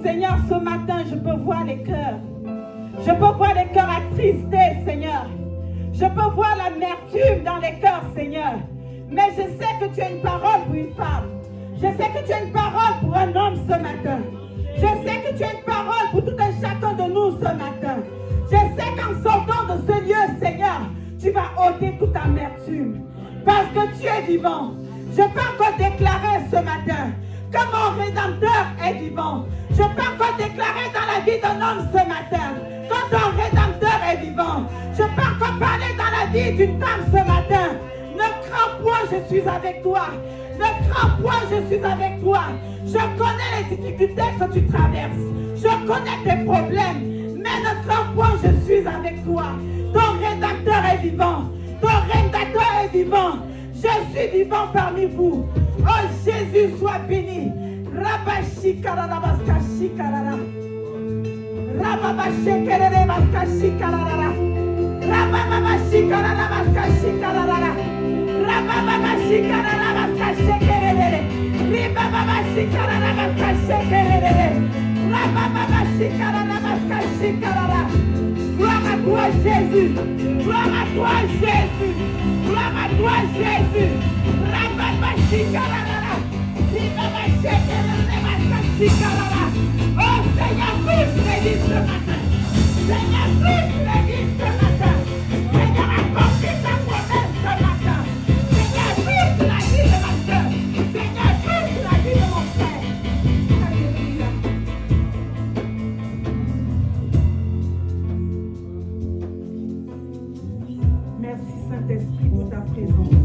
Seigneur, ce matin, je peux voir les cœurs. Je peux voir les cœurs attristés, Seigneur. Je peux voir l'amertume dans les cœurs, Seigneur. Mais je sais que tu as une parole pour une femme. Je sais que tu as une parole pour un homme ce matin. Je sais que tu as une parole pour tout un chacun de nous ce matin. Je sais qu'en sortant de ce lieu, Seigneur, tu vas ôter toute amertume. Parce que tu es vivant. Je peux encore déclarer ce matin que mon Rédempteur est vivant. Je peux encore déclarer dans la vie d'un homme ce matin que ton Rédempteur est vivant. Je peux encore parler dans la vie d'une femme ce matin. Ne crains point, je suis avec toi. Ne crains point, je suis avec toi. Je connais les difficultés que tu traverses. Je connais tes problèmes. Mais ne crains point, je suis avec toi. Ton Rédempteur est vivant. Ton Rédempteur est vivant. Je suis vivant parmi vous. Oh Jésus, sois béni. Rabashikarara baskashikarara. Rababashikarara baskashikarara. Rababashikarara baskashikarara. Rababashikarara baskashikarara. Ribabashikarara baskashikarara. Rababashikarara baskashikarara. Gloire à toi Jésus. Gloire à toi Jésus. Gloire à toi Jésus. Rababashikarara. Oh Seigneur, touche l'église ce matin. Seigneur, touche l'église ce matin. Seigneur, accomplis ta promesse ce matin. Seigneur, touche la vie de ma soeur. Seigneur, touche la vie de mon frère. Alléluia. Merci Saint-Esprit pour ta présence.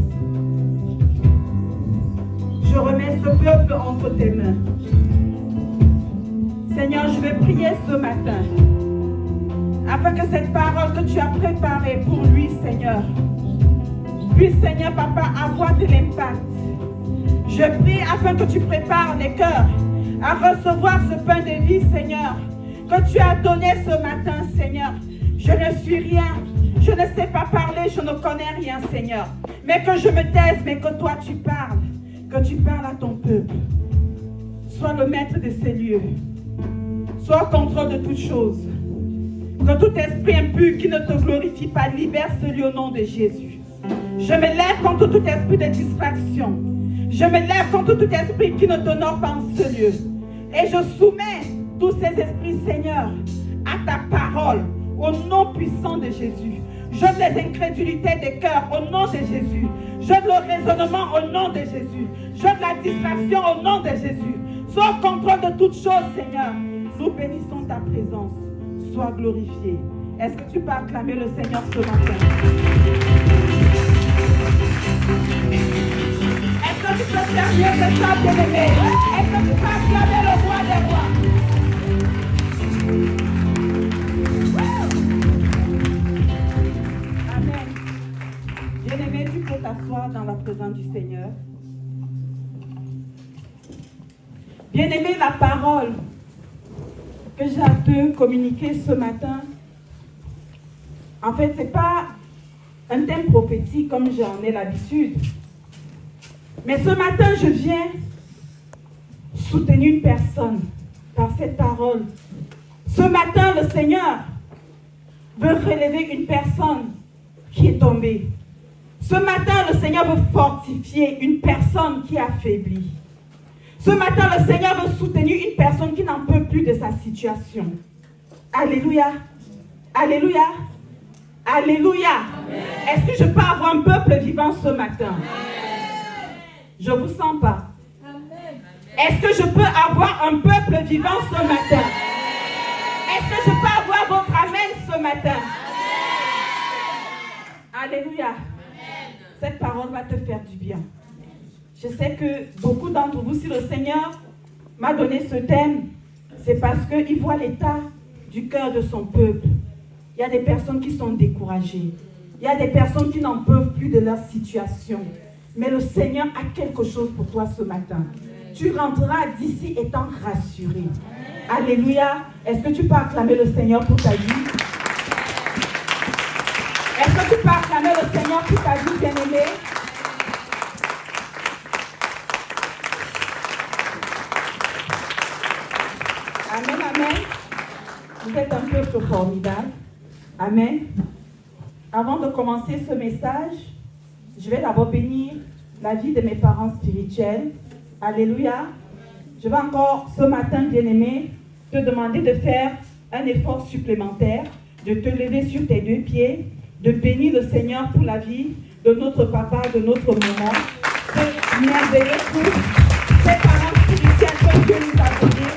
Je remets ce peuple entre tes mains. Seigneur, je vais prier ce matin afin que cette parole que tu as préparée pour lui, Seigneur, puisse, Seigneur, Papa, avoir de l'impact. Je prie afin que tu prépares les cœurs à recevoir ce pain de vie, Seigneur, que tu as donné ce matin, Seigneur. Je ne suis rien, je ne sais pas parler, je ne connais rien, Seigneur. Mais que je me taise, mais que toi tu parles. Que tu parles à ton peuple. Sois le maître de ces lieux. Sois au contrôle de toutes choses. Que tout esprit impur qui ne te glorifie pas libère ce lieu au nom de Jésus. Je me lève contre tout esprit de distraction. Je me lève contre tout esprit qui ne t'honore pas en ce lieu. Et je soumets tous ces esprits, Seigneur, à ta parole, au nom puissant de Jésus. Jeûne les incrédulités des cœurs au nom de Jésus. Jeûne le raisonnement au nom de Jésus. Jeûne la distraction au nom de Jésus. Sois au contrôle de toutes choses, Seigneur. Nous bénissons ta présence. Sois glorifié. Est-ce que tu peux acclamer le Seigneur ce matin? Est-ce que tu peux faire mieux que ça, bien-aimé? Est-ce que tu peux acclamer le roi des rois? Bien-aimé, tu peux t'asseoir dans la présence du Seigneur. Bien-aimé, la parole que j'ai à te communiquer ce matin, en fait, ce n'est pas un thème prophétique comme j'en ai l'habitude. Mais ce matin, je viens soutenir une personne par cette parole. Ce matin, le Seigneur veut relever une personne qui est tombée. Ce matin, le Seigneur veut fortifier une personne qui est affaiblie. Ce matin, le Seigneur veut soutenir une personne qui n'en peut plus de sa situation. Alléluia. Alléluia. Alléluia. Est-ce que je peux avoir un peuple vivant ce matin? Je ne vous sens pas. Est-ce que je peux avoir un peuple vivant ce matin? Est-ce que je peux avoir votre amen ce matin? Alléluia. Cette parole va te faire du bien. Je sais que beaucoup d'entre vous, si le Seigneur m'a donné ce thème, c'est parce qu'il voit l'état du cœur de son peuple. Il y a des personnes qui sont découragées. Il y a des personnes qui n'en peuvent plus de leur situation. Mais le Seigneur a quelque chose pour toi ce matin. Tu rentreras d'ici étant rassuré. Alléluia. Est-ce que tu peux acclamer le Seigneur pour ta vie? Est-ce que tu peux acclamer le Seigneur pour ta vie, bien-aimé? Amen, amen. Vous êtes un peuple formidable. Amen. Avant de commencer ce message, je vais d'abord bénir la vie de mes parents spirituels. Alléluia. Je vais encore ce matin, bien-aimé, te demander de faire un effort supplémentaire, de te lever sur tes deux pieds, de bénir le Seigneur pour la vie de notre papa, de notre maman. Ce merveilleux couple, ces parents spirituels que Dieu nous a donnés.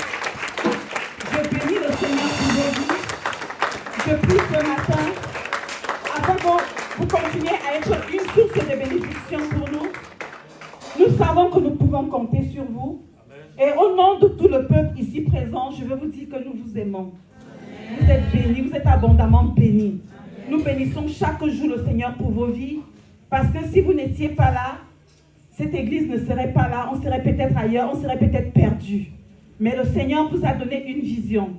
Je bénis le Seigneur pour vos vies. Je prie ce matin afin que vous continuiez à être une source de bénédiction pour nous. Nous savons que nous pouvons compter sur vous. Et au nom de tout le peuple ici présent, je veux vous dire que nous vous aimons. Vous êtes bénis, vous êtes abondamment bénis. Nous bénissons chaque jour le Seigneur pour vos vies. Parce que si vous n'étiez pas là, cette église ne serait pas là. On serait peut-être ailleurs, on serait peut-être perdu. Mais le Seigneur vous a donné une vision.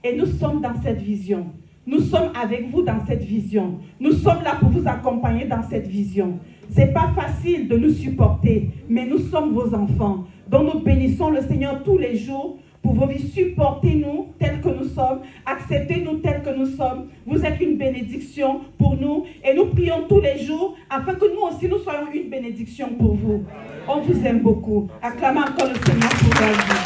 Et nous sommes dans cette vision. Nous sommes avec vous dans cette vision. Nous sommes là pour vous accompagner dans cette vision. Ce n'est pas facile de nous supporter, mais nous sommes vos enfants. Donc nous bénissons le Seigneur tous les jours pour vos vies. Supportez-nous tels que nous sommes. Acceptez-nous tels que nous sommes. Vous êtes une bénédiction pour nous. Et nous prions tous les jours afin que nous aussi nous soyons une bénédiction pour vous. On vous aime beaucoup. Acclamons encore le Seigneur pour la vie.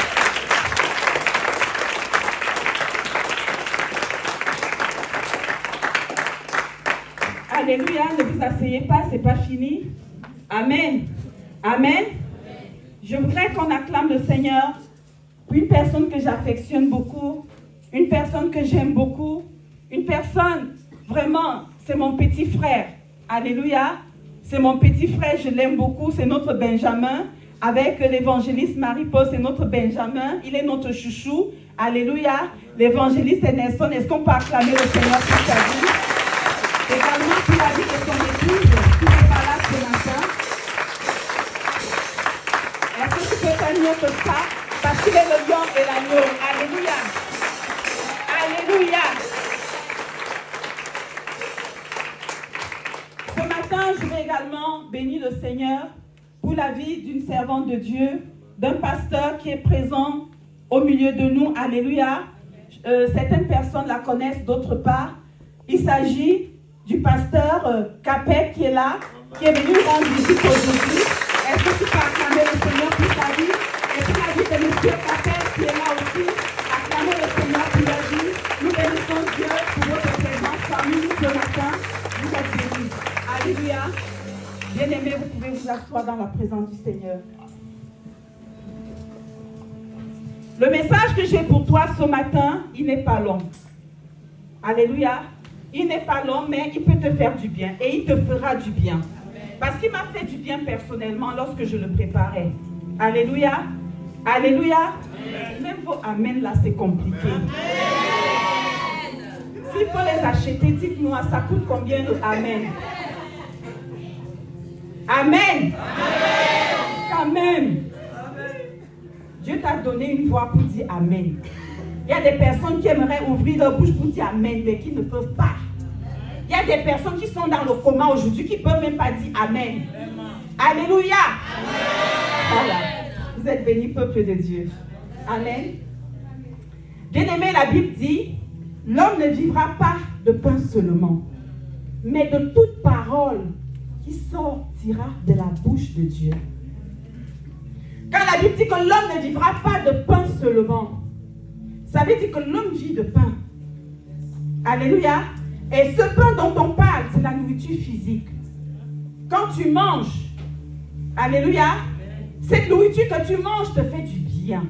Alléluia, ne vous asseyez pas, ce n'est pas fini. Amen. Amen. Je voudrais qu'on acclame le Seigneur pour une personne que j'affectionne beaucoup, une personne que j'aime beaucoup, une personne, vraiment, c'est mon petit frère. Alléluia. C'est mon petit frère, je l'aime beaucoup, c'est notre Benjamin. Avec l'évangéliste Marie-Paul, c'est notre Benjamin. Il est notre chouchou. Alléluia. L'évangéliste est Nelson. Est-ce qu'on peut acclamer le Seigneur pour sa vie? Également pour la vie de son épouse, qui n'est pas là ce matin. Est-ce que tu peux faire mieux que ça? Parce qu'il est le lion et l'agneau. Alléluia. Alléluia. Ce matin, je vais également bénir le Seigneur pour la vie d'une servante de Dieu, d'un pasteur qui est présent au milieu de nous. Alléluia. Certaines personnes la connaissent, d'autres pas. Il s'agit du pasteur Capet qui est là, qui est venu rendre visite aujourd'hui. Est-ce que tu peux acclamer le Seigneur pour sa vie? Et pour la vie de M. Capet qui est là aussi, acclamez le Seigneur pour la vie. Nous bénissons Dieu pour votre présence parmi nous ce matin. Vous êtes bénis. Alléluia. Bien-aimés, vous pouvez vous asseoir dans la présence du Seigneur. Le message que j'ai pour toi ce matin, il n'est pas long. Alléluia. Il n'est pas long, mais il peut te faire du bien. Et il te fera du bien. Parce qu'il m'a fait du bien personnellement lorsque je le préparais. Alléluia. Alléluia. Amen. Même vos amen là, c'est compliqué. S'il faut les acheter, dites-nous, ça coûte combien le amen? Amen. Quand même. Dieu t'a donné une voix pour dire amen. Il y a des personnes qui aimeraient ouvrir leur bouche pour dire amen, mais qui ne peuvent pas. Il y a des personnes qui sont dans le coma aujourd'hui, qui ne peuvent même pas dire amen. Alléluia. Voilà. Vous êtes bénis, peuple de Dieu. Amen. Bien-aimé, la Bible dit, l'homme ne vivra pas de pain seulement, mais de toute parole qui sortira de la bouche de Dieu. Quand la Bible dit que l'homme ne vivra pas de pain seulement, ça veut dire que l'homme vit de pain. Alléluia. Et ce pain dont on parle, c'est la nourriture physique. Quand tu manges, alléluia, cette nourriture que tu manges te fait du bien.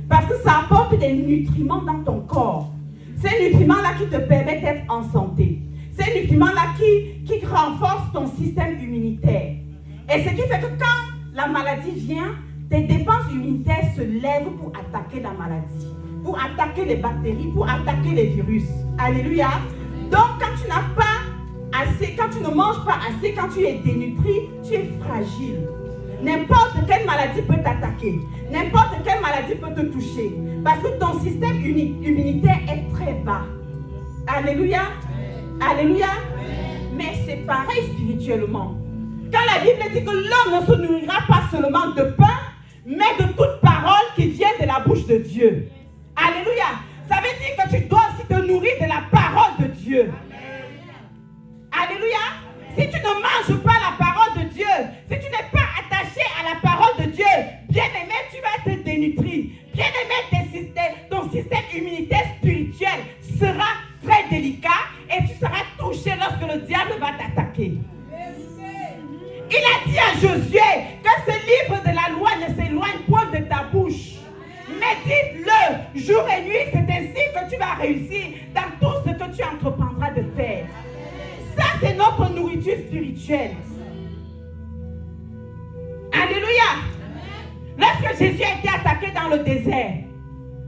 Parce que ça apporte des nutriments dans ton corps. Ces nutriments-là qui te permettent d'être en santé. Ces nutriments-là qui renforcent ton système immunitaire. Et ce qui fait que quand la maladie vient, tes défenses immunitaires se lèvent pour attaquer la maladie, pour attaquer les bactéries, pour attaquer les virus. Alléluia. Donc, quand tu n'as pas assez, quand tu ne manges pas assez, quand tu es dénutri, tu es fragile. N'importe quelle maladie peut t'attaquer. N'importe quelle maladie peut te toucher. Parce que ton système immunitaire est très bas. Alléluia. Alléluia. Mais c'est pareil spirituellement. Quand la Bible dit que l'homme ne se nourrira pas seulement de pain, mais de toute parole qui vient de la bouche de Dieu. Alléluia. Ça veut dire que tu dois aussi te nourrir de la parole de Dieu. Alléluia. si tu ne manges pas la parole de Dieu, si tu n'es pas attaché à la parole de Dieu, bien-aimé, tu vas être dénutri. Bien-aimé, ton système immunitaire spirituel sera très délicat et tu seras touché lorsque le diable va t'attaquer. Il a dit à Josué que ce livre de la loi ne s'éloigne point de ta bouche. Médite-le jour et nuit, c'est ainsi que tu vas réussir dans tout ce que tu entreprendras de faire. Ça, c'est notre nourriture spirituelle. Alléluia. Lorsque Jésus a été attaqué dans le désert,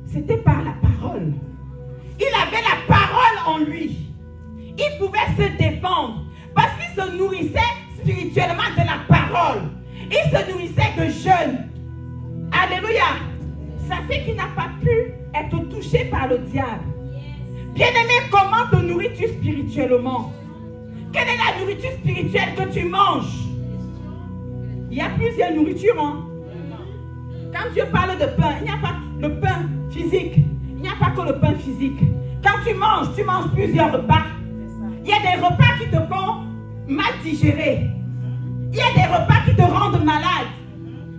c'était par la parole. Il avait la parole en lui. Il pouvait se défendre parce qu'il se nourrissait spirituellement de la parole. Il se nourrissait de jeûne. Alléluia. Ça fait qu'il n'a pas pu être touché par le diable. Bien-aimé, comment te nourris-tu spirituellement? Quelle est la nourriture spirituelle que tu manges? Il y a plusieurs nourritures. Hein? Quand Dieu parle de pain, il n'y a pas le pain physique. Il n'y a pas que le pain physique. Quand tu manges plusieurs repas. Il y a des repas qui te font mal digérer. Il y a des repas qui te rendent malade.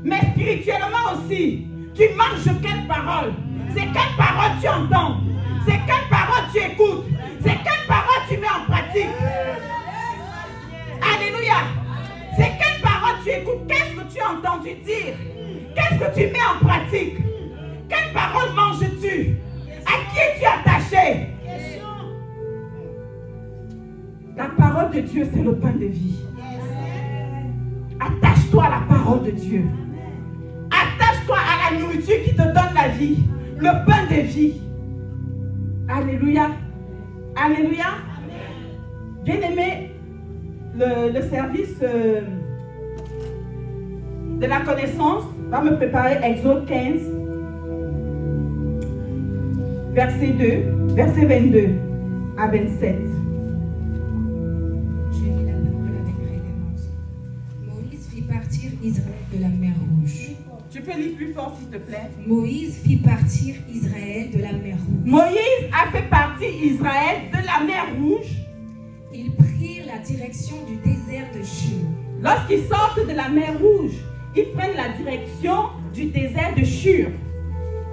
Mais spirituellement aussi, tu manges quelle parole? C'est quelle parole tu entends? C'est quelle parole tu écoutes? C'est quelle parole tu mets en pratique? Alléluia. C'est quelle parole tu écoutes? Qu'est-ce que tu as entendu dire? Qu'est-ce que tu mets en pratique? Quelle parole manges-tu? À qui es-tu attaché? La parole de Dieu, c'est le pain de vie. Attache-toi à la parole de Dieu. Attache-toi à la nourriture qui te donne la vie. Le pain de vie. Alléluia. Alléluia. Bien-aimé, le service de la connaissance va me préparer Exode 15, verset 22 à 27. Je lis la parole avec révérence. Moïse fit partir Israël de la mer Rouge. Tu peux lire plus fort s'il te plaît. Moïse fit partir Israël de la mer Rouge. Moïse a fait partir Israël de la mer Rouge. Ils prirent la direction du désert de Shur. Lorsqu'ils sortent de la mer Rouge, ils prennent la direction du désert de Shur.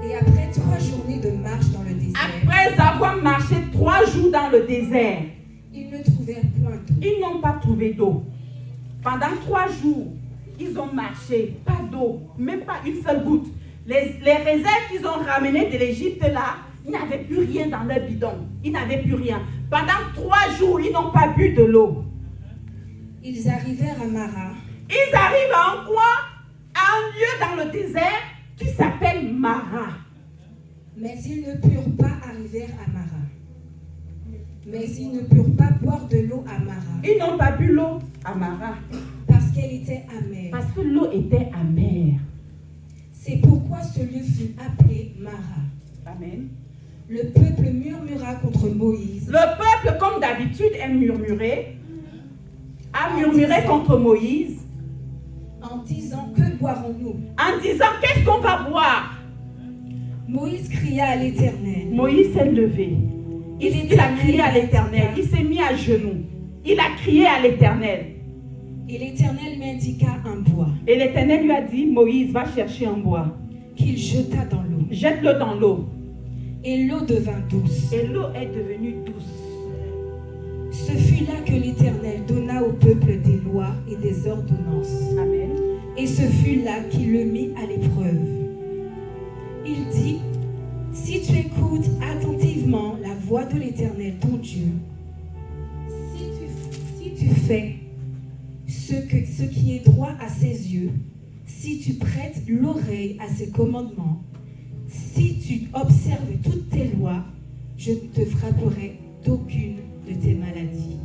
Et après 3 journées de marche dans le désert, Après avoir marché 3 jours dans le désert, ils ne trouvèrent point d'eau. ils n'ont pas trouvé d'eau. Pendant 3 jours, ils ont marché, pas d'eau, même pas une seule goutte. Les réserves qu'ils ont ramenées de l'Égypte là, ils n'avaient plus rien dans leur bidon. Ils n'avaient plus rien. Pendant 3 jours, ils n'ont pas bu de l'eau. Ils arrivèrent à Mara. Ils arrivent à un coin, à un lieu dans le désert qui s'appelle Mara. Mais ils ne purent pas arriver à Mara. Mais ils ne purent pas boire de l'eau à Mara. Ils n'ont pas bu l'eau à Mara. Parce qu'elle était amère. Parce que l'eau était amère. C'est pourquoi ce lieu fut appelé Mara. Amen. Le peuple murmura contre Moïse. Le peuple, comme d'habitude, a murmuré contre Moïse. En disant, que boirons-nous? En disant, qu'est-ce qu'on va boire? Moïse cria à l'Éternel. Moïse s'est levé. Il a crié à l'Éternel. Il s'est mis à genoux. Il a crié à l'Éternel. Et l'Éternel m'indiqua un bois. Et l'Éternel lui a dit, Moïse, va chercher un bois. Qu'il jeta dans l'eau. Jette-le dans l'eau. Et l'eau devint douce. Et l'eau est devenue douce. Ce fut là que l'Éternel donna au peuple des lois et des ordonnances. Amen. Et ce fut là qu'il le mit à l'épreuve. Il dit, si tu écoutes attentivement la voix de l'Éternel ton Dieu, si tu fais ce qui est droit à ses yeux, si tu prêtes l'oreille à ses commandements, si tu observes toutes tes lois, je ne te frapperai d'aucune de tes maladies,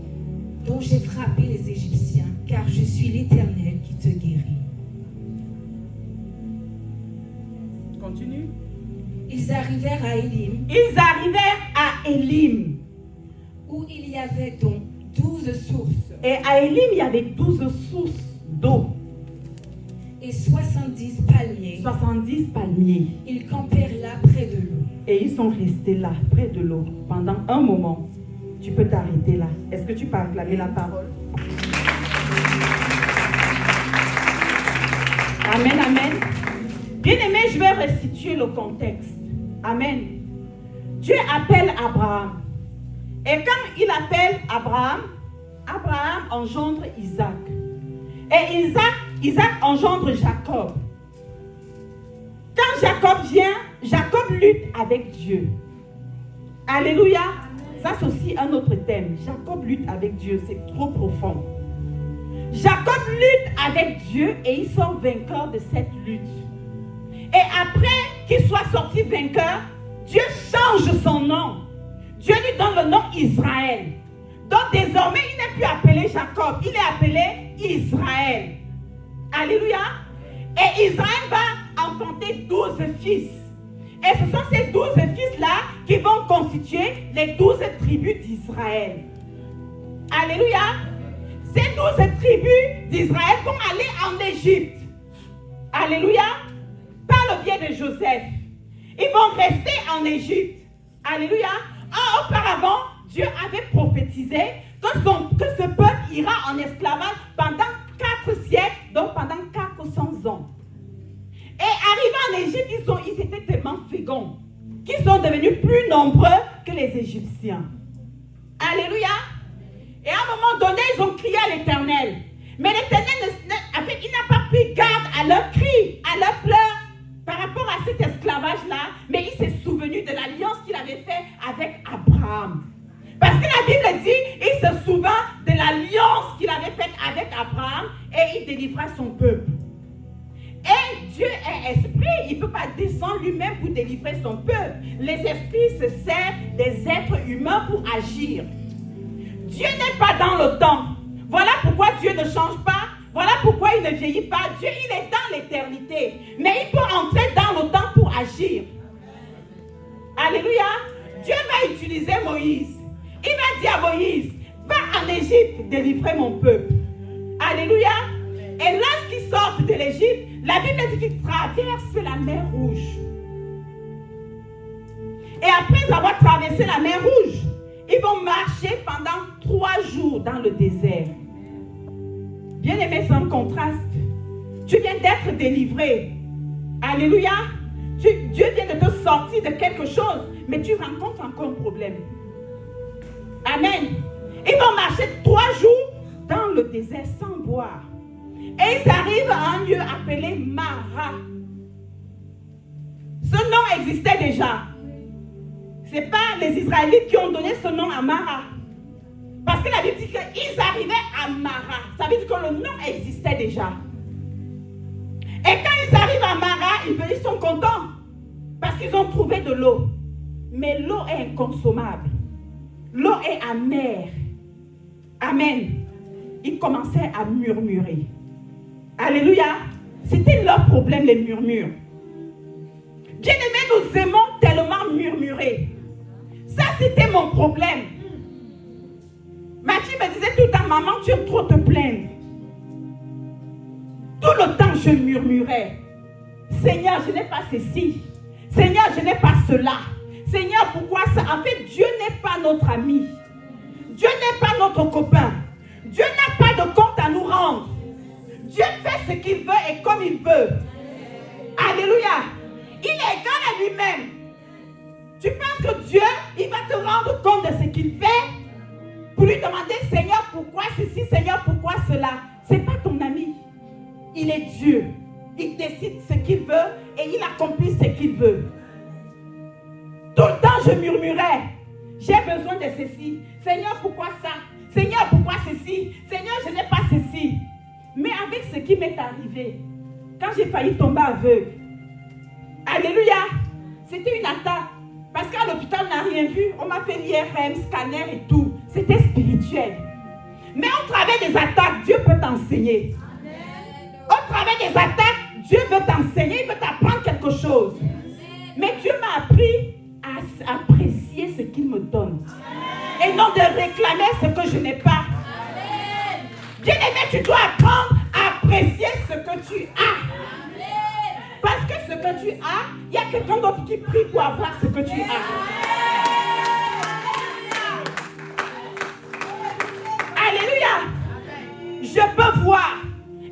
dont j'ai frappé les Égyptiens, car je suis l'Éternel qui te guérit. Continue. Ils arrivèrent à Élim. Ils arrivèrent à Élim. Où il y avait donc 12 sources. Et à Élim, il y avait 12 sources d'eau. Et 70 palmiers. 70 palmiers. Ils campèrent là près de l'eau. Et ils sont restés là, près de l'eau, pendant un moment. Tu peux t'arrêter là. Est-ce que tu peux acclamer la parole? Amen, amen. Bien-aimé, je vais restituer le contexte. Amen. Dieu appelle Abraham. Et quand il appelle Abraham, Abraham engendre Isaac. Et Isaac engendre Jacob. Quand Jacob vient, Jacob lutte avec Dieu. Alléluia. Ça, c'est aussi un autre thème. Jacob lutte avec Dieu. C'est trop profond. Jacob lutte avec Dieu et il sort vainqueur de cette lutte. Et après qu'il soit sorti vainqueur, Dieu change son nom. Dieu lui donne le nom Israël. Donc désormais, il n'est plus appelé Jacob, il est appelé Israël. Alléluia. Et Israël va enfanter 12 fils. Et ce sont ces 12 fils-là qui vont constituer les 12 tribus d'Israël. Alléluia. Ces 12 tribus d'Israël vont aller en Égypte. Alléluia. Par le biais de Joseph. Ils vont rester en Égypte. Alléluia. Auparavant, Dieu avait prophétisé que ce peuple ira en esclavage pendant 4 siècles, donc pendant 400 ans. Et arrivant en Égypte, ils étaient tellement féconds qu'ils sont devenus plus nombreux que les Égyptiens. Alléluia. Et à un moment donné, ils ont crié à l'Éternel. Mais l'Éternel il n'a pas pris garde à leurs cris, à leurs pleurs par rapport à cet esclavage-là, mais il s'est souvenu de l'alliance qu'il avait faite avec Abraham. Parce que la Bible dit, il se souvint de l'alliance qu'il avait faite avec Abraham et il délivra son peuple. Et Dieu est esprit, il ne peut pas descendre lui-même pour délivrer son peuple. Les esprits se servent des êtres humains pour agir. Dieu n'est pas dans le temps. Voilà pourquoi Dieu ne change pas. Voilà pourquoi il ne vieillit pas. Dieu, il est dans l'éternité. Mais il peut entrer dans le temps pour agir. Alléluia. Dieu va utiliser Moïse. Il va dire à Moïse, va en Égypte délivrer mon peuple. Alléluia. Et lorsqu'ils sortent de l'Égypte, la Bible dit qu'ils traversent la mer Rouge. Et après avoir traversé la mer Rouge, ils vont marcher pendant 3 jours dans le désert. Bien aimé, c'est un contraste. Tu viens d'être délivré. Alléluia. Dieu vient de te sortir de quelque chose, mais tu rencontres encore un problème. Amen. Ils vont marcher 3 jours dans le désert sans boire. Et ils arrivent à un lieu appelé Mara. Ce nom existait déjà. Ce n'est pas les Israélites qui ont donné ce nom à Mara. Parce que la Bible dit qu'ils arrivaient à Mara. Ça veut dire que le nom existait déjà. Et quand ils arrivent à Mara, ils sont contents. Parce qu'ils ont trouvé de l'eau. Mais l'eau est inconsommable. L'eau est amère. Amen. Ils commençaient à murmurer. Alléluia. C'était leur problème, les murmures. Bien-aimés, nous aimons tellement murmurer. Ça, c'était mon problème. Ma fille me disait tout le temps, maman, tu aimes trop te plaindre. Tout le temps, je murmurais. Seigneur, je n'ai pas ceci. Seigneur, je n'ai pas cela. Seigneur, pourquoi ça? En fait, Dieu n'est pas notre ami. Dieu n'est pas notre copain. Dieu n'a pas de compte à nous rendre. Dieu fait ce qu'il veut et comme il veut. Alléluia. Il est égal à lui-même. Tu penses que Dieu, il va te rendre compte de ce qu'il fait pour lui demander, Seigneur, pourquoi ceci, Seigneur, pourquoi cela? Ce n'est pas ton ami. Il est Dieu. Il décide ce qu'il veut et il accomplit ce qu'il veut. Tout le temps, je murmurais. J'ai besoin de ceci. Seigneur, pourquoi ça? Seigneur, pourquoi ceci? Seigneur, je n'ai pas ceci. Mais avec ce qui m'est arrivé, quand j'ai failli tomber aveugle, alléluia, c'était une attaque. Parce qu'à l'hôpital, on n'a rien vu. On m'a fait l'IRM, scanner et tout. C'était spirituel. Mais au travers des attaques, Dieu peut t'enseigner. Au travers des attaques, Dieu veut t'enseigner, il veut t'apprendre quelque chose. Mais Dieu m'a appris à apprécier ce qu'il me donne. Et non de réclamer ce que je n'ai pas. Bien-aimé, tu dois apprendre à apprécier ce que tu as. Parce que ce que tu as, il y a quelqu'un d'autre qui prie pour avoir ce que tu as. Alléluia. Je Je peux voir.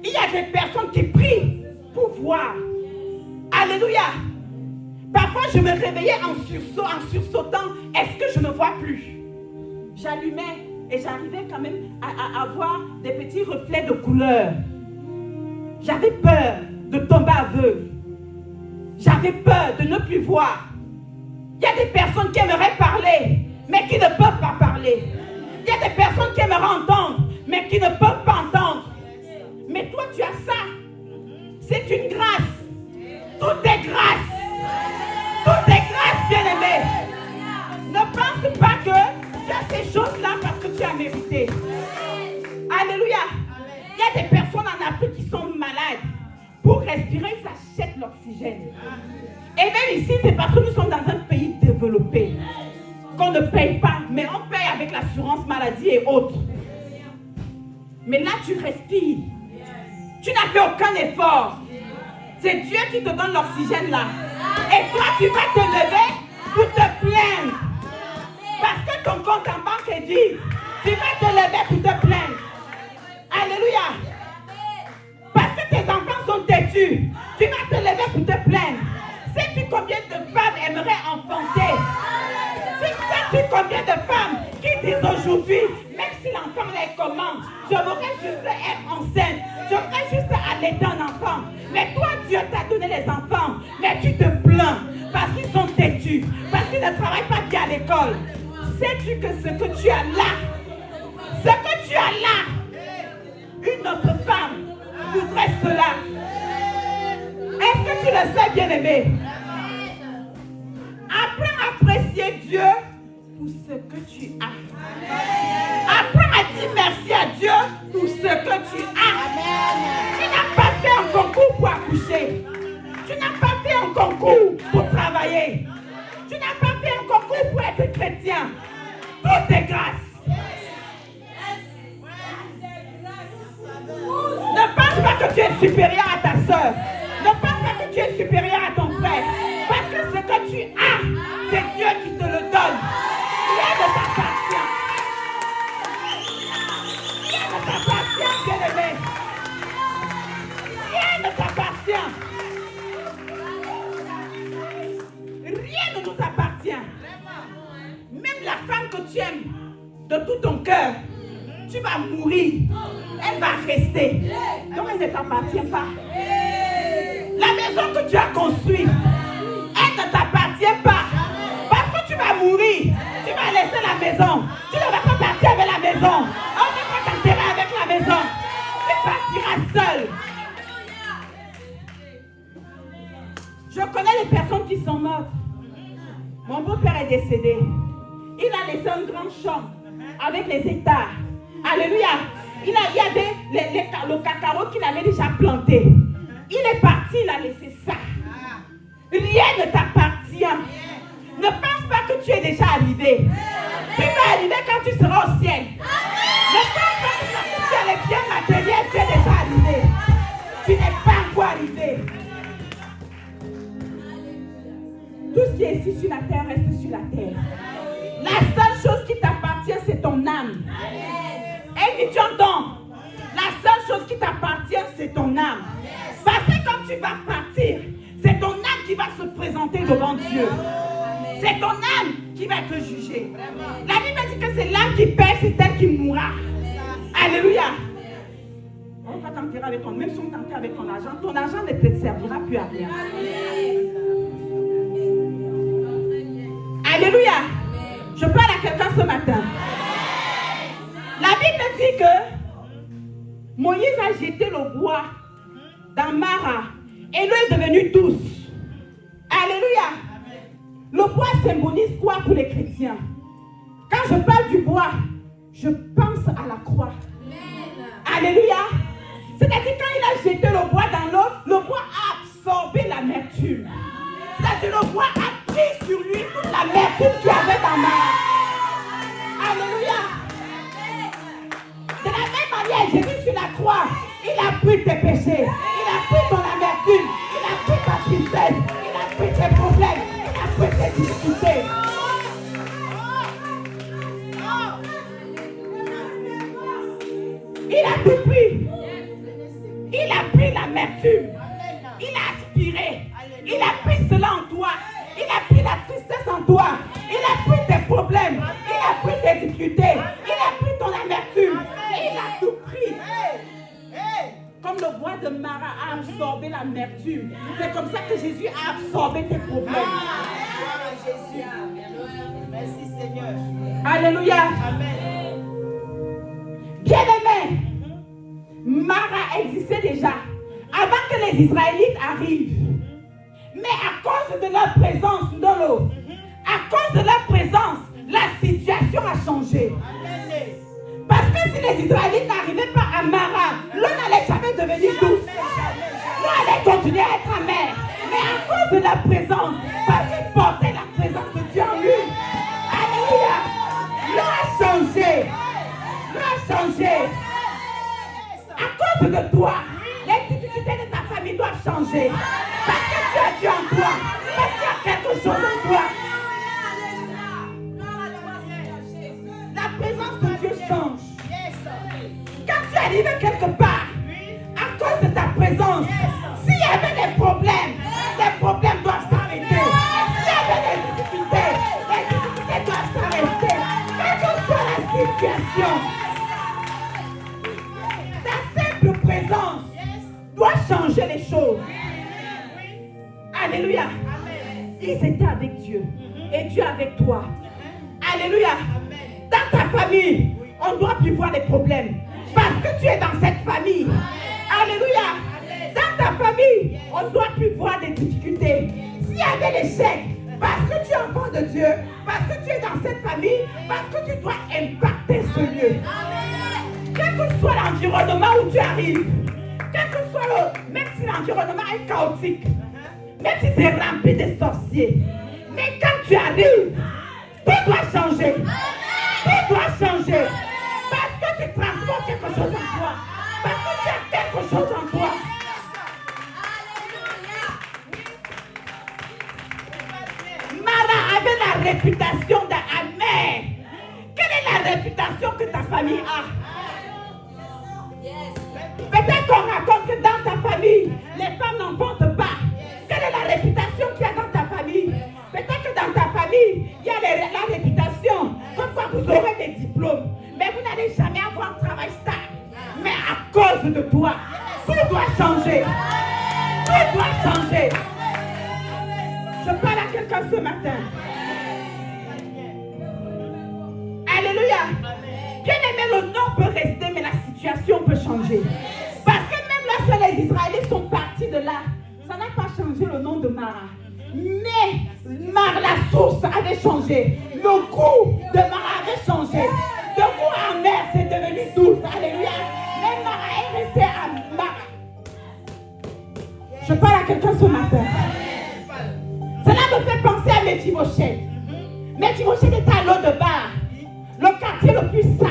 Il y a des personnes qui prient pour voir. Alléluia. Parfois, je me réveillais en sursautant. Est-ce que je ne vois plus? J'allumais et j'arrivais quand même à voir des petits reflets de couleur. J'avais peur de tomber aveugle. J'avais peur de ne plus voir. Il y a des personnes qui aimeraient parler, mais qui ne peuvent pas parler. Il y a des personnes qui aimeraient entendre, mais qui ne peuvent pas entendre. Mais toi, tu as ça. C'est une grâce. Tout est grâce. Tout est grâce, bien-aimé. Ne pense pas que tu as ces choses-là parce que tu as mérité. Alléluia. Il y a des personnes en Afrique qui sont malades. Pour respirer, ils s'achètent l'oxygène. Et même ici, c'est parce que nous sommes dans un pays développé qu'on ne paye pas, mais on paye avec l'assurance maladie et autres. Mais là, tu respires. Tu n'as fait aucun effort. C'est Dieu qui te donne l'oxygène là. Et toi, tu vas te lever pour te plaindre. Parce que ton compte en banque est vide. Tu vas te lever pour te plaindre. Alléluia. Parce que tes enfants sont têtus. Tu vas te lever pour te plaindre. Sais-tu combien de femmes aimeraient enfanter? Sais-tu combien de femmes qui disent aujourd'hui, même si l'enfant les commande, je voudrais juste être enceinte, je voudrais juste allaiter un enfant. Mais toi, Dieu t'a donné les enfants, mais tu te plains parce qu'ils sont têtus, parce qu'ils ne travaillent pas bien à l'école. Sais-tu que ce que tu as là, une autre femme voudrait cela? Est-ce que tu le sais, bien-aimé? Apprends à apprécier Dieu pour ce que tu as. Apprends à dire merci à Dieu pour ce que tu as. Tu n'as pas fait un concours pour accoucher. Tu n'as pas fait un concours pour travailler. Tu n'as pas fait un concours pour être chrétien. Tout est grâce. Ne pense pas que tu es supérieur à ta soeur. Ne pense pas que tu es supérieur à ton frère. Parce que ce que tu as, c'est Dieu qui te le donne. Rien ne t'appartient. Rien ne t'appartient, bien-aimé. Rien ne t'appartient. Rien ne nous appartient. Même la femme que tu aimes de tout ton cœur, tu vas mourir. Elle va rester. Donc elle ne t'appartient pas. La maison que tu as construite, elle ne t'appartient pas. Parce que tu vas mourir. Tu vas laisser la maison. Tu ne vas pas partir avec la maison. On ne va pas t'enterrer avec la maison. Tu partiras seul. Je connais les personnes qui sont mortes. Mon beau-père est décédé. Il a laissé une grande chambre avec les hectares. Alléluia. Il y avait le cacao qu'il avait déjà planté. Il est parti, il a laissé ça. Rien ne t'appartient. Ne pense pas que tu es déjà arrivé. Tu vas arriver quand tu seras au ciel. Ne pense pas que quand tu as les biens matériels, tu es déjà arrivé. Tu n'es pas encore arrivé. Tout ce qui est ici sur la terre reste sur la terre. La seule chose qui t'appartient, c'est ton âme. Et tu entends? La seule chose qui t'appartient, c'est ton âme. Parce que quand tu vas partir, c'est ton âme qui va se présenter devant Dieu. C'est ton âme qui va te juger. La Bible dit que c'est l'âme qui paie, c'est elle qui mourra. Alléluia. On va t'enterrer avec ton, même si on t'enterre avec ton argent ne te servira plus à rien. Alléluia. Je parle à quelqu'un ce matin. La Bible dit que Moïse a jeté le bois dans Mara et l'eau est devenue douce. Alléluia. Le bois symbolise quoi pour les chrétiens? Quand je parle du bois, je pense à la croix. Alléluia. C'est-à-dire quand il a jeté le bois dans l'eau, le bois a absorbé l'amertume. C'est-à-dire le bois a pris sur lui toute l'amertume qu'il y avait dans Mara. Alléluia. De la même manière, Jésus sur la croix, il a pris tes péchés, il a pris ton amertume, il a pris ta tristesse, il a pris tes problèmes, il a pris tes difficultés. Il a tout pris. Il a pris l'amertume. Il a aspiré. Il a pris cela en toi. Il a pris la tristesse en toi. Il a pris tes problèmes. Il a pris tes difficultés. Il a pris ton amertume. Il a tout pris. Comme le bois de Mara a absorbé l'amertume. C'est comme ça que Jésus a absorbé tes problèmes. Jésus. Merci Seigneur. Alléluia. Amen. Bien-aimé, Mara existait déjà avant que les Israélites arrivent. Mais à cause de leur présence dans l'eau, à cause de leur présence, la situation a changé. Parce que si les Israélites n'arrivaient pas à Mara, l'eau n'allait jamais devenir douce. L'eau allait continuer à être amère. Mais à cause de leur présence, parce qu'ils portaient la présence de Dieu en lui, alléluia, l'eau a changé. L'eau a changé. À cause de toi, les difficultés de ta famille doivent changer. Parce que tu as Dieu en toi. Parce qu'il y a quelque chose en toi. La présence de Dieu change. Quand tu arrives quelque part, à cause de ta présence, s'il y avait des problèmes, les problèmes doivent s'arrêter. S'il y avait des difficultés, les difficultés doivent s'arrêter. Quelle que soit la situation, ta simple présence doit changer les choses. Alléluia. Ils étaient avec Dieu et Dieu avec toi. Alléluia. Dans ta famille, on ne doit plus voir les problèmes parce que tu es dans cette famille. Alléluia. Dans ta famille, on ne doit plus voir des difficultés. S'il y avait l'échec, parce que tu es enfant de Dieu, parce que tu es dans cette famille, parce que tu dois impacter ce lieu. Quel que soit l'environnement où tu arrives, quel que soit même si l'environnement est chaotique, même si c'est rempli de sorciers, mais quand tu arrives, tout doit changer. Tout doit changer. Parce que tu transportes quelque chose en toi. Parce que tu as quelque chose en toi. Mara avait la réputation d'amère. Quelle est la réputation que ta famille a? Peut-être qu'on raconte que dans ta famille, les femmes n'enfantent pas. Quelle est la réputation qu'il y a dans ta famille? Peut-être que dans ta famille, il y a la réputation. Comme quoi vous aurez des diplômes, mais vous n'allez jamais avoir un travail stable. Mais à cause de toi, tout doit changer. Tout doit changer. Je parle à quelqu'un ce matin. Alléluia. Bien aimé, le nom peut rester, mais la situation peut changer. Parce que même lorsque les Israélites sont partis de là, ça n'a pas changé le nom de Mara. Mais la source avait changé. Le goût de Mara avait changé. Le goût amer, c'est devenu douce. Alléluia. Mais Mara est restée à Mara. Je parle à quelqu'un ce matin. Cela me fait penser à Mephibosheth. Mephibosheth était à l'eau de bar. Le quartier le plus sale.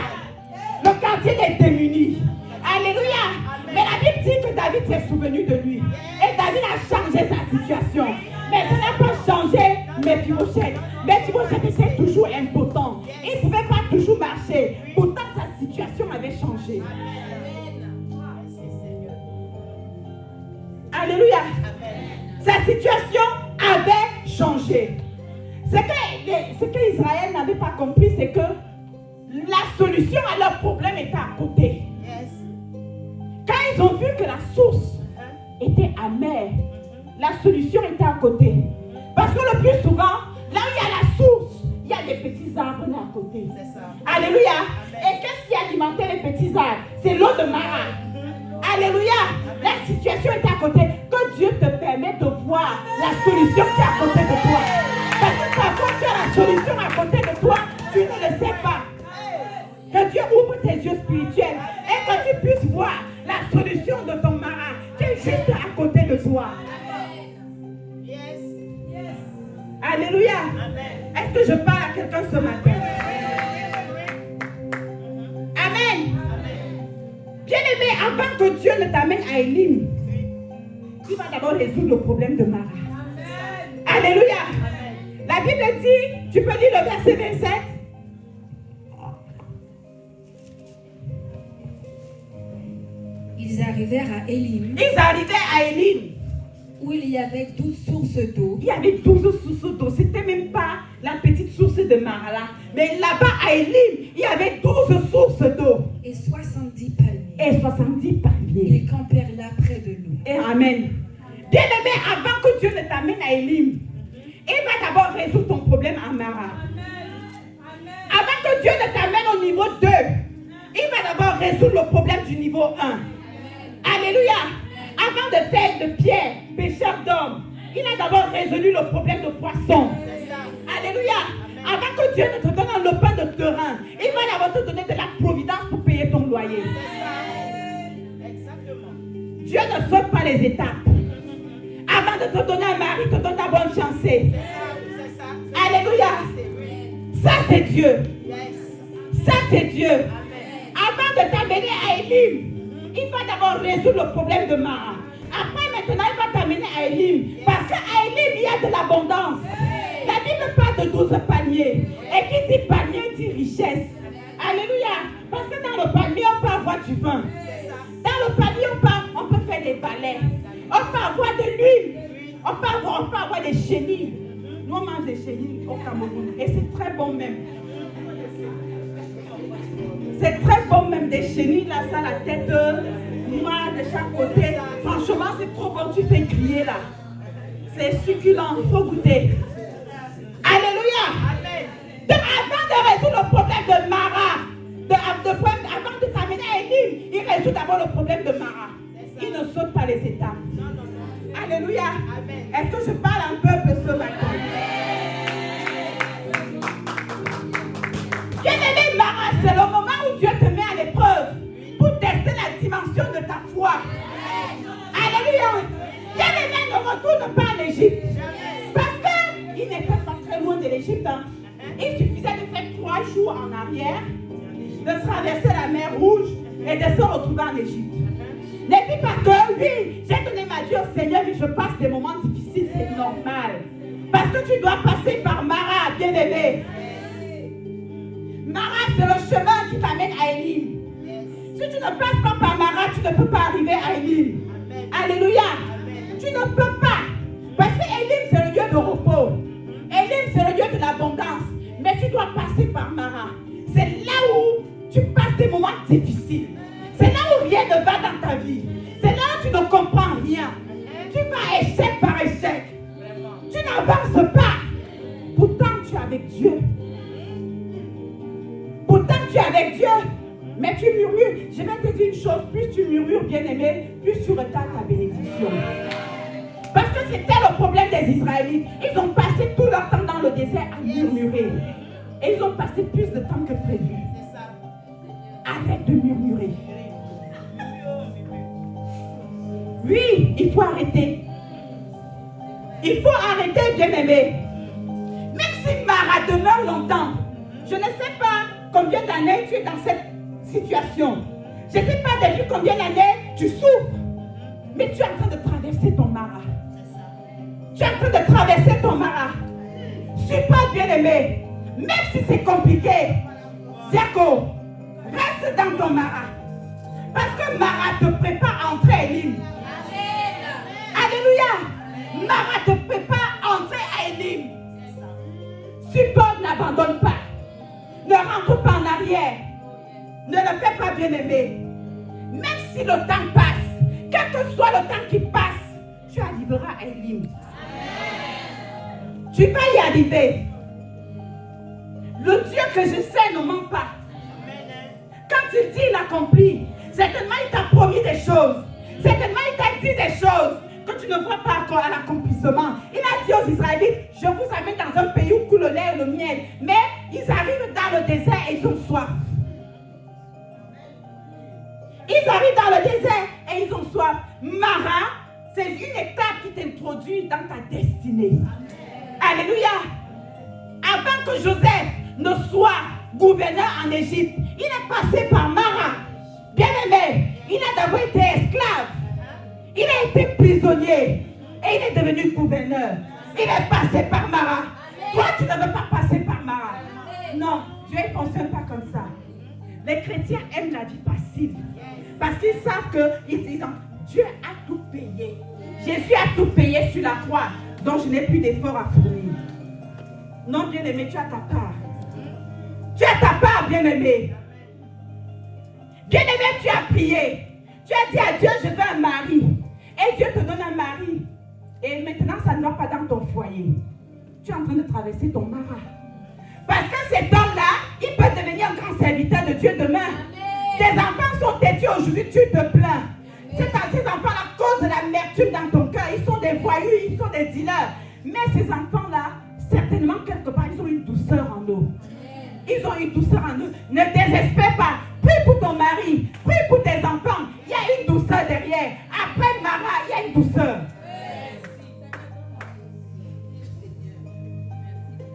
Le quartier des démunis. Alléluia. Mais la Bible dit que David s'est souvenu de lui. Et David a changé sa situation. Mais ça n'a pas changé Mephibosheth. Mephibosheth était toujours impotent. Il ne pouvait pas toujours marcher. Pourtant, sa situation avait changé. Alléluia. Sa situation avait changé. Ce que Israël n'avait pas compris, c'est que la solution à leur problème était à côté. Quand ils ont vu que la source était amère, la solution était à côté. Parce que le plus souvent, là où il y a la source, il y a des petits arbres là à côté. Alléluia. Et qu'est-ce qui alimentait les petits arbres? C'est l'eau de Mara. Alléluia. La situation est à côté. Que Dieu te permette de voir la solution qui est à côté de toi. Parce que parfois tu as la solution à côté de toi, tu ne le sais pas. Que Dieu ouvre tes yeux spirituels et que tu puisses voir la solution de ton Mara qui est juste à côté de toi. Alléluia. Est-ce que je parle à quelqu'un ce matin? Amen. Bien-aimé, avant que Dieu ne t'amène à Élim, il va d'abord résoudre le problème de Mara. Alléluia. La Bible dit, tu peux lire le verset 27. Ils arrivèrent à Élim, Ils arrivaient à Élim. où il y avait 12 sources d'eau. Il y avait 12 sources d'eau. C'était même pas la petite source de Mara. Mais là-bas à Élim, il y avait 12 sources d'eau. Et 70 palmiers. Et 70 palmiers. Ils campèrent là près de l'eau. Et amen. Bien-aimé, avant que Dieu ne t'amène à Élim, il va d'abord résoudre ton problème à Mara. Avant que Dieu ne t'amène au niveau 2, il va d'abord résoudre le problème du niveau 1. Alléluia. Avant de faire de Pierre, pécheur d'homme, il a d'abord résolu le problème de poisson. Alléluia. Avant que Dieu ne te donne le pain de terrain, il va d'abord te donner de la providence pour payer ton loyer. Exactement. Dieu ne saute pas les étapes. Avant de te donner un mari, il te donne ta bonne chance. C'est ça. Alléluia. C'est oui. Ça c'est Dieu. Yes. Ça c'est Dieu. Amen. Avant de t'amener à Élim, il va d'abord résoudre le problème de Mara. Après maintenant, il va t'amener à Élim. Parce qu'à Élim, il y a de l'abondance. La Bible parle de 12 paniers. Et qui dit panier dit richesse. Alléluia. Parce que dans le panier, on peut avoir du vin. Dans le panier, on peut faire des balais. On peut avoir de l'huile. On peut avoir des chenilles. Nous, on mange des chenilles au Cameroun. Et c'est très bon même. C'est très bon même des chenilles, là, ça, la tête noire de chaque côté. Franchement, c'est trop bon, tu fais griller là. C'est succulent, il faut goûter. Alléluia. Amen. Donc, avant de résoudre le problème de Mara, avant de t'amener à Élim, il résout d'abord le problème de Mara. Il ne saute pas les étapes. Alléluia. Amen. Est-ce que je parle un peuple ce matin? Bien-aimé Mara, c'est le moment où Dieu te met à l'épreuve pour tester la dimension de ta foi. Alléluia. Bien-aimé, ne retourne pas en Égypte. Parce qu'il n'était pas très loin de l'Égypte. Hein. Il suffisait de faire 3 jours en arrière, de traverser la mer Rouge et de se retrouver en Égypte. Ne dis pas que oui, j'ai donné ma vie au Seigneur, mais je passe des moments difficiles, c'est normal. Parce que tu dois passer par Mara, bien-aimé. Mara, c'est le chemin qui t'amène à Élim. Si tu ne passes pas par Mara, tu ne peux pas arriver à Élim. Alléluia. Tu ne peux pas. Parce que Élim, c'est le lieu de repos. Élim, c'est le lieu de l'abondance. Mais tu dois passer par Mara. C'est là où tu passes des moments difficiles. C'est là où rien ne va dans ta vie. C'est là où tu ne comprends rien. Tu vas échec par échec. Tu n'avances pas. Pourtant, tu es avec Dieu. Pourtant, tu es avec Dieu. Mais tu murmures. Je vais te dire une chose. Plus tu murmures, bien-aimé, plus tu retardes ta bénédiction. Parce que c'était le problème des Israélites. Ils ont passé tout leur temps dans le désert à murmurer. Et ils ont passé plus de temps que prévu. Arrête de murmurer. Oui, il faut arrêter. Il faut arrêter, bien-aimé. Même si Mara demeure longtemps, je ne sais pas combien d'années tu es dans cette situation. Je ne sais pas depuis combien d'années tu souffres. Mais tu es en train de traverser ton Mara. Tu es en train de traverser ton Mara. Supporte, bien-aimé. Même si c'est compliqué, Diaco, reste dans ton Mara. Parce que Mara te prépare à entrer à Élim. Alléluia. Mara te prépare à entrer à Élim. Supporte, n'abandonne pas. Ne rentre pas en arrière. Ne le fais pas, bien-aimé. Même si le temps passe, quel que soit le temps qui passe, tu arriveras à Élim. Tu vas y arriver. Le Dieu que je sais ne ment pas. Quand il dit, il accomplit. Certainement, il t'a promis des choses. Certainement, il t'a dit des choses que tu ne vois pas encore à l'accomplissement. Il a dit aux Israélites, je vous amène dans un pays où coule le lait et le miel. Mais ils arrivent dans le désert et ils ont soif. Ils arrivent dans le désert et ils ont soif. Mara, c'est une étape qui t'introduit dans ta destinée. Alléluia. Avant que Joseph ne soit gouverneur en Égypte, il est passé par Mara. Bien-aimé, il a d'abord été esclave. Il a été prisonnier. Et il est devenu gouverneur. Il est passé par Mara. Toi, tu ne veux pas passer par Mara. Non, Dieu ne fonctionne pas comme ça. Les chrétiens aiment la vie facile. Parce qu'ils savent que Dieu a tout payé. Jésus a tout payé sur la croix. Donc je n'ai plus d'effort à fournir. Non, bien-aimé, tu as ta part. Tu as ta part, bien-aimé. Bien-aimé, tu as prié. Tu as dit à Dieu, je veux un mari. Et Dieu te donne un mari. Et maintenant, ça ne va pas dans ton foyer. Tu es en train de traverser ton marat. Parce que cet homme-là, il peut devenir un grand serviteur de Dieu demain. Tes enfants sont têtus aujourd'hui, tu te plains. Ces enfants, à cause de l'amertume dans ton cœur, ils sont des voyous, ils sont des dealers. Mais ces enfants-là, certainement, quelque part, ils ont une douceur en eux. Ils ont une douceur en eux. Ne désespère pas. Prie pour ton mari. Prie pour tes enfants. Il y a une douceur derrière. Après Mara, il y a une douceur.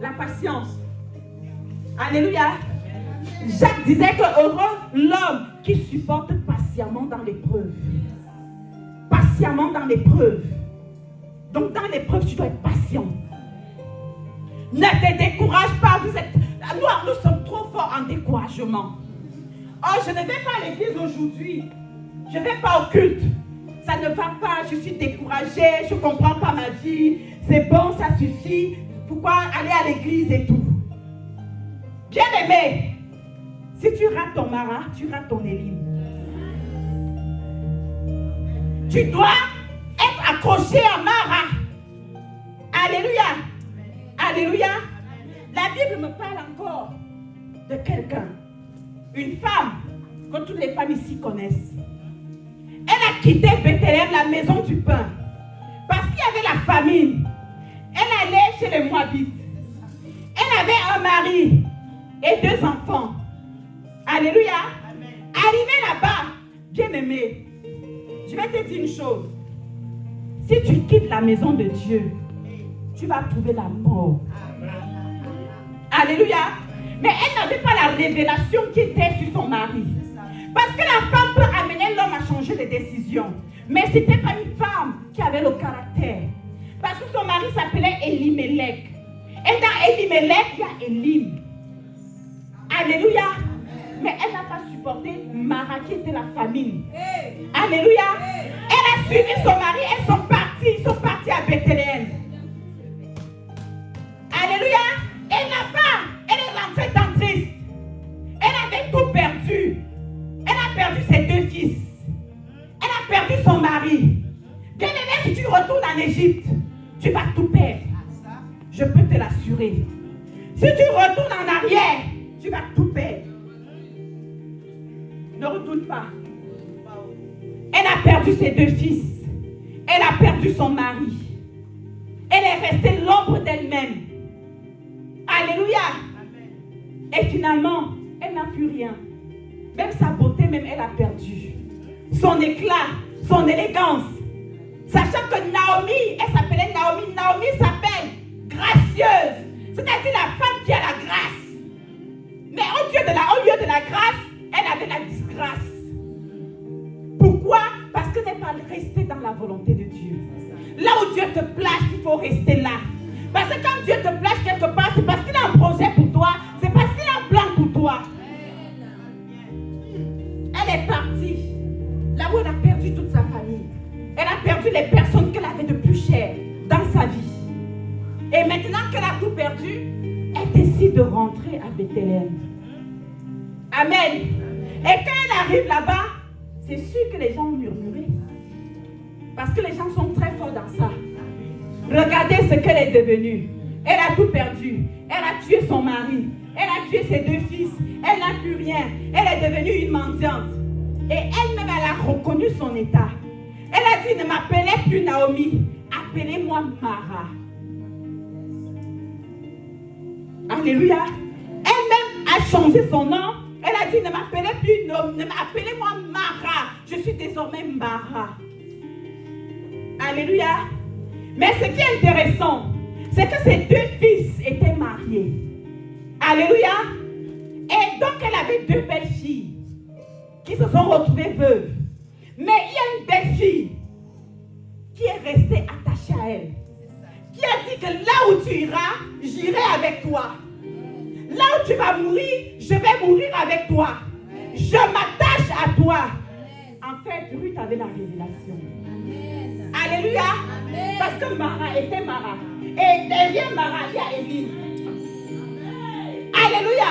La patience. Alléluia. Jacques disait que heureux l'homme qui supporte patiemment dans l'épreuve. Patiemment dans l'épreuve. Donc dans l'épreuve, tu dois être patient. Ne te décourage pas. Nous sommes trop forts en découragement. Oh, je ne vais pas à l'église aujourd'hui. Je ne vais pas au culte. Ça ne va pas. Je suis découragée. Je ne comprends pas ma vie. C'est bon, ça suffit. Pourquoi aller à l'église et tout? Bien-aimé, si tu rates ton Mara, tu rates ton Élim. Tu dois être accroché à Mara. Alléluia. Alléluia. La Bible me parle encore de quelqu'un. Une femme que toutes les femmes ici connaissent. Elle a quitté Bethléem, la maison du pain. Parce qu'il y avait la famine. Elle allait chez les Moabites. Elle avait un mari et 2 enfants. Alléluia. Arrivée là-bas, bien-aimé, je vais te dire une chose. Si tu quittes la maison de Dieu, tu vas trouver la mort. Alléluia. Mais elle n'avait pas la révélation qui était sur son mari. Parce que la femme peut amener l'homme à changer de décision. Mais ce n'était pas une femme qui avait le caractère. Parce que son mari s'appelait Elimelech. Et dans Elimelech, il y a Elim. Alléluia. Mais elle n'a pas supporté Mara qui était la famine. Alléluia. Elle a suivi son mari. Ils sont partis à Bethléem. Alléluia. Elle n'a pas. Elle est rentrée dans triste. Elle avait tout perdu. Elle a perdu ses 2 fils. Elle a perdu son mari. Bien-aimé, si tu retournes en Égypte, tu vas tout perdre. Je peux te l'assurer. Si tu retournes en arrière, tu vas tout perdre. Ne retourne pas. Elle a perdu ses 2 fils. Elle a perdu son mari. Elle est restée l'ombre d'elle-même. Alléluia. Et finalement, elle n'a plus rien. Même sa beauté, même elle a perdu. Son éclat, son élégance. Sachant que Naomi, elle s'appelait Naomi. Naomi s'appelle gracieuse. C'est-à-dire la femme qui a la grâce. Mais au lieu de la grâce, elle avait la disgrâce. Pourquoi? Parce qu'elle n'est pas restée dans la volonté de Dieu. Là où Dieu te place, il faut rester là. Parce que quand Dieu te place quelque part, c'est parce qu'il a un projet pour toi. C'est parce qu'il a un plan pour toi. Elle est partie. Là où elle a perdu toute sa famille. Elle a perdu les personnes qu'elle avait de plus chères dans sa vie. Et maintenant qu'elle a tout perdu, elle décide de rentrer à Bethléem. Amen. Et quand elle arrive là-bas, c'est sûr que les gens ont murmuré. Parce que les gens sont très forts dans ça. Regardez ce qu'elle est devenue. Elle a tout perdu. Elle a tué son mari. Elle a tué ses 2 fils. Elle n'a plus rien. Elle est devenue une mendiante. Et elle-même, elle a reconnu son état. Elle a dit, ne m'appelez plus Naomi. Appelez-moi Mara. Alléluia. Elle-même a changé son nom. Elle a dit, ne m'appelez plus Naomi. Appelez-moi Mara. Je suis désormais Mara. Alléluia. Mais ce qui est intéressant, c'est que ses 2 fils étaient mariés. Alléluia. Et donc elle avait 2 belles filles qui se sont retrouvées veuves. Mais il y a une belle fille qui est restée attachée à elle. Qui a dit que là où tu iras, j'irai avec toi. Là où tu vas mourir, je vais mourir avec toi. Je m'attache à toi. En fait, Ruth avait la révélation. Amen. Alléluia. Amen. Parce que Mara était Mara. Et derrière Mara, il y a Élie. Alléluia.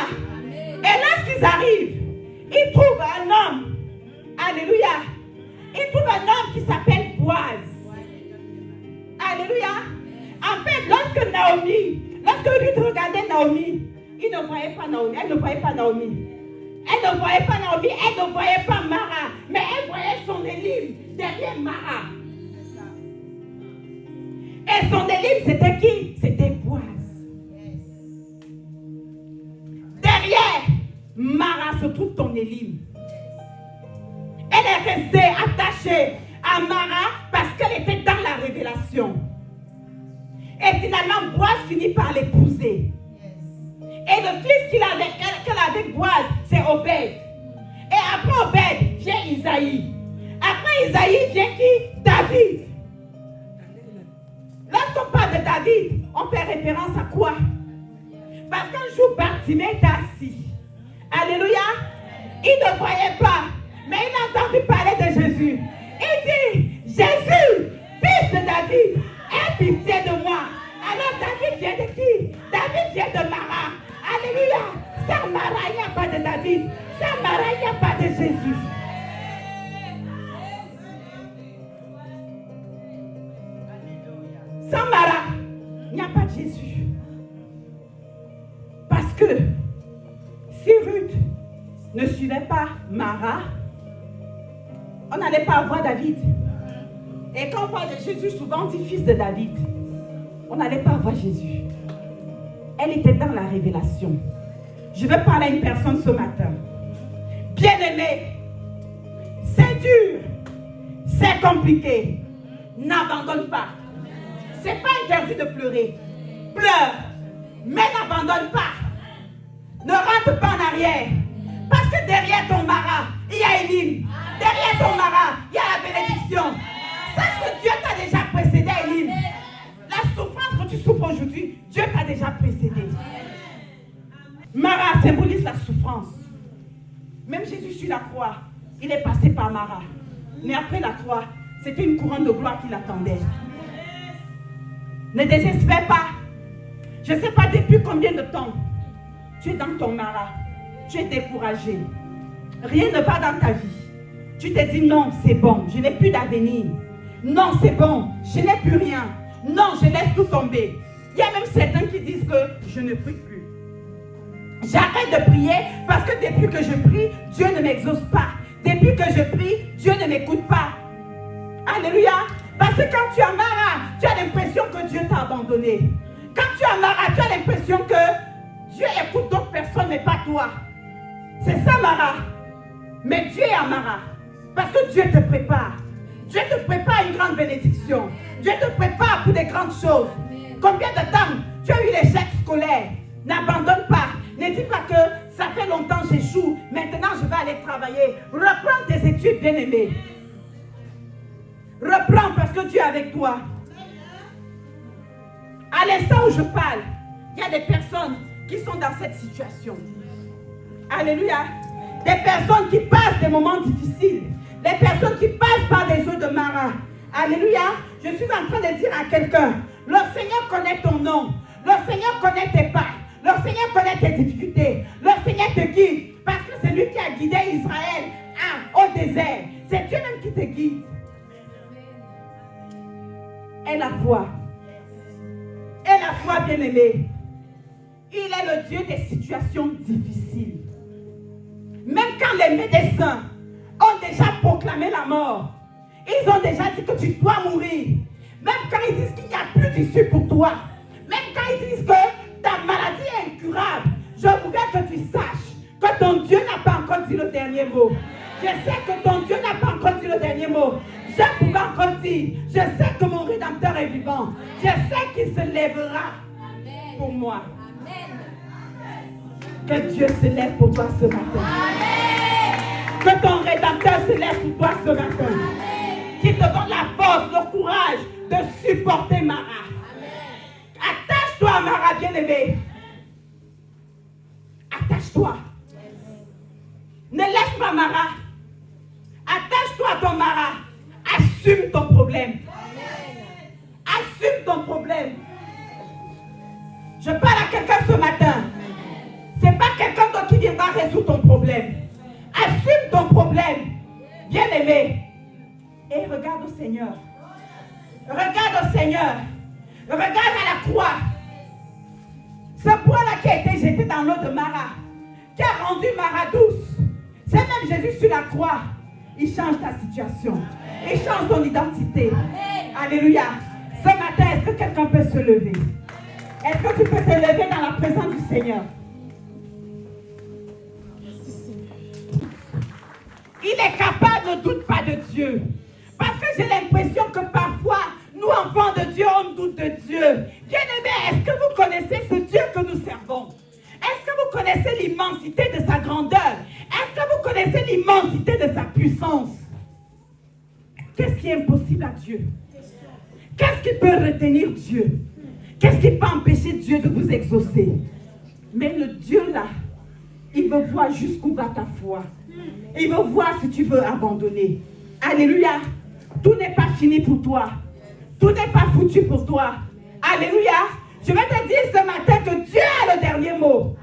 Et lorsqu'ils arrivent, ils trouvent un homme. Alléluia. Ils trouvent un homme qui s'appelle Boaz. Alléluia. En fait, lorsque Ruth regardait Naomi, il ne voyait pas Naomi. Elle ne voyait pas Naomi. Elle ne voyait pas Naomi. Elle ne voyait pas Mara. Mais elle voyait son Élim derrière Mara. Et son Élim, c'était qui? C'était Boaz. Derrière Mara se trouve ton Élim. Elle est restée attachée à Mara parce qu'elle était dans la révélation. Et finalement, Boaz finit par l'épouser. Et le fils qu'elle avait avec Boaz, c'est Obed. Et après Obed, vient Isaïe. Après Isaïe, vient qui? David. Lorsqu'on parle de David, on fait référence à quoi? Parce qu'un jour, Bartimée était assis. Alléluia. Il ne voyait pas, mais il a entendu parler de Jésus. Il dit, Jésus, fils de David, aie pitié de moi. Alors David vient de qui? David vient de Mara. Alléluia. Sans Mara, il n'y a pas de David. Sans Mara, il n'y a pas de Jésus. Sans Mara, il n'y a pas de Jésus. Parce que si Ruth ne suivait pas Mara, on n'allait pas avoir David. Et quand on parle de Jésus, souvent on dit fils de David. On n'allait pas avoir Jésus. Elle était dans la révélation. Je vais parler à une personne ce matin. Bien-aimé, c'est dur, c'est compliqué. N'abandonne pas. C'est pas interdit de pleurer. Pleure, mais n'abandonne pas. Ne rentre pas en arrière. Parce que derrière ton Mara, il y a Élim. Derrière ton Mara, il y a la bénédiction. Sache que Dieu t'a déjà précédé, Élim. La souffrance que tu souffres aujourd'hui, Dieu t'a déjà précédé. Mara symbolise la souffrance. Même Jésus sur la croix, il est passé par Mara. Mais après la croix, c'était une couronne de gloire qui l'attendait. Ne désespère pas. Je ne sais pas depuis combien de temps tu es dans ton Mara. Tu es découragé. Rien ne va dans ta vie. Tu te dis non, c'est bon, je n'ai plus d'avenir. Non, c'est bon, je n'ai plus rien. Non, je laisse tout tomber. Il y a même certains qui disent que je ne prie plus. J'arrête de prier parce que depuis que je prie, Dieu ne m'exauce pas. Depuis que je prie, Dieu ne m'écoute pas. Alléluia. Parce que quand tu as Mara, tu as l'impression que Dieu t'a abandonné. Quand tu as Mara, tu as l'impression que Dieu écoute d'autres personnes, mais pas toi. C'est ça Mara. Mais Dieu est à Mara. Parce que Dieu te prépare. Dieu te prépare à une grande bénédiction. Dieu te prépare pour des grandes choses. Combien de temps tu as eu l'échec scolaire? N'abandonne pas. Ne dis pas que ça fait longtemps que j'échoue. Maintenant je vais aller travailler. Reprends tes études, bien-aimé. Reprends parce que Dieu est avec toi. À l'instant où je parle, il y a des personnes qui sont dans cette situation. Alléluia. Des personnes qui passent des moments difficiles. Des personnes qui passent par des eaux de Mara. Alléluia. Je suis en train de dire à quelqu'un, le Seigneur connaît ton nom. Le Seigneur connaît tes pas. Le Seigneur connaît tes difficultés. Le Seigneur te guide. Parce que c'est lui qui a guidé Israël au désert. C'est Dieu même qui te guide. Et la foi. Et la foi, bien-aimée. Il est le Dieu des situations difficiles. Même quand les médecins ont déjà proclamé la mort, ils ont déjà dit que tu dois mourir. Même quand ils disent qu'il n'y a plus d'issue pour toi, même quand ils disent que ta maladie est incurable, je voudrais que tu saches que ton Dieu n'a pas encore dit le dernier mot. Je sais que ton Dieu n'a pas encore dit le dernier mot. Je pouvais encore dire, je sais que mon Rédempteur est vivant. Je sais qu'il se lèvera pour moi. Que Dieu se lève pour toi ce matin. Que ton Rédempteur se lève pour toi ce matin. Qu'il te donne la force, le courage de supporter Mara. Attache-toi à Mara, bien-aimé. Attache-toi. Ne laisse pas Mara. Attache-toi assume ton problème. Assume ton problème. Je parle à quelqu'un ce matin. Ce n'est pas quelqu'un d'autre qui viendra résoudre ton problème. Assume ton problème. Bien-aimé. Et regarde au Seigneur. Regarde au Seigneur. Regarde à la croix. Ce poids-là qui a été jeté dans l'eau de Mara, qui a rendu Mara douce. C'est même Jésus sur la croix. Il change ta situation. Il change ton identité. Alléluia. Ce matin, est-ce que quelqu'un peut se lever? Est-ce que tu peux te lever dans la présence du Seigneur? Il est capable, ne doute pas de Dieu. Parce que j'ai l'impression que parfois, nous, enfants de Dieu, on doute de Dieu. Bien-aimés, est-ce que vous connaissez ce Dieu que nous servons? Est-ce que vous connaissez l'immensité de sa grandeur? Est-ce que vous connaissez l'immensité de sa puissance? Qu'est-ce qui est impossible à Dieu? Qu'est-ce qui peut retenir Dieu? Qu'est-ce qui peut empêcher Dieu de vous exaucer? Mais le Dieu là, il veut voir jusqu'où va ta foi. Il veut voir si tu veux abandonner. Alléluia. Tout n'est pas fini pour toi. Tout n'est pas foutu pour toi. Alléluia. Je vais te dire ce matin que Dieu a le dernier mot.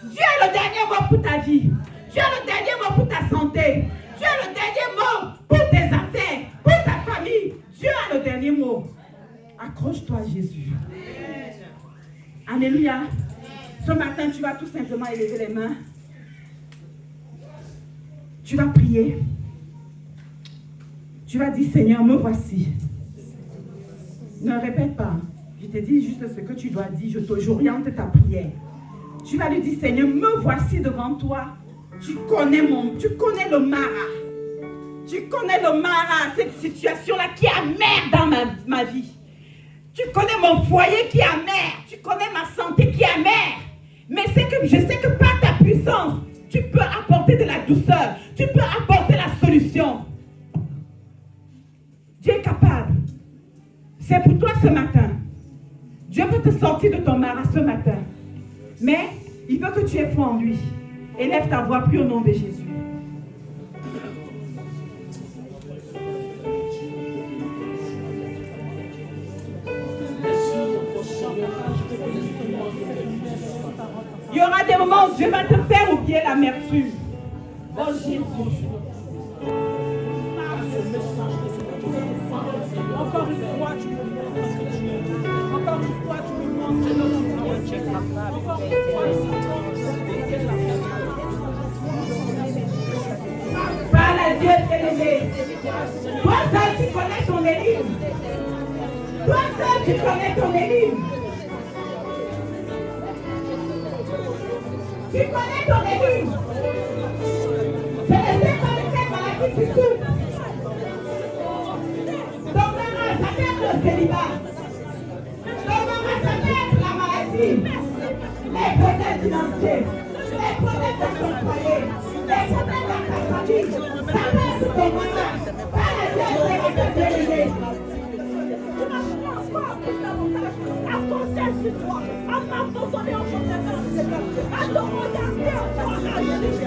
Dieu a le dernier mot pour ta vie. Dieu a le dernier mot pour ta santé. Dieu a le dernier mot pour tes affaires, pour ta famille. Dieu a le dernier mot. Accroche-toi à Jésus. Alléluia. Ce matin, tu vas tout simplement élever les mains. Tu vas prier. Tu vas dire, Seigneur, me voici. Ne répète pas. Je te dis juste ce que tu dois dire. J'oriente ta prière. Tu vas lui dire, Seigneur, me voici devant toi. Tu connais le Mara. Tu connais le Mara, cette situation-là qui est amère dans ma vie. Tu connais mon foyer qui est amer. Tu connais ma santé qui est amère. Mais je sais que par ta puissance, tu peux apporter de la douceur. Tu peux apporter la solution. Dieu est capable. C'est pour toi ce matin. Dieu veut te sortir de ton Mara ce matin. Mais il veut que tu aies foi en lui. Élève ta voix, prie au nom de Jésus. Il y aura des moments où Dieu va te faire oublier l'amertume. Oh Jésus. Encore une fois, tu me montres. Encore une fois, tu me montres. Encore une fois, parle à Dieu, bien-aimé. Toi seul, tu connais ton énigme. Toi seul, tu connais ton énigme. Tu connais ton énigme. Je ne sais pas de quelle maladie tu souffres. Ton mari s'appelle le célibat. Ton mari s'appelle la maladie. Les problèmes financiers. Les problèmes de ton foyer. Les problèmes dans ta famille. Ça passe sur ton mari. Pas la tête de Dieu. Tu m'as pris encore plus davantage à compter sur toi, à m'abandonner en ton à te regarder en toi, à Jésus.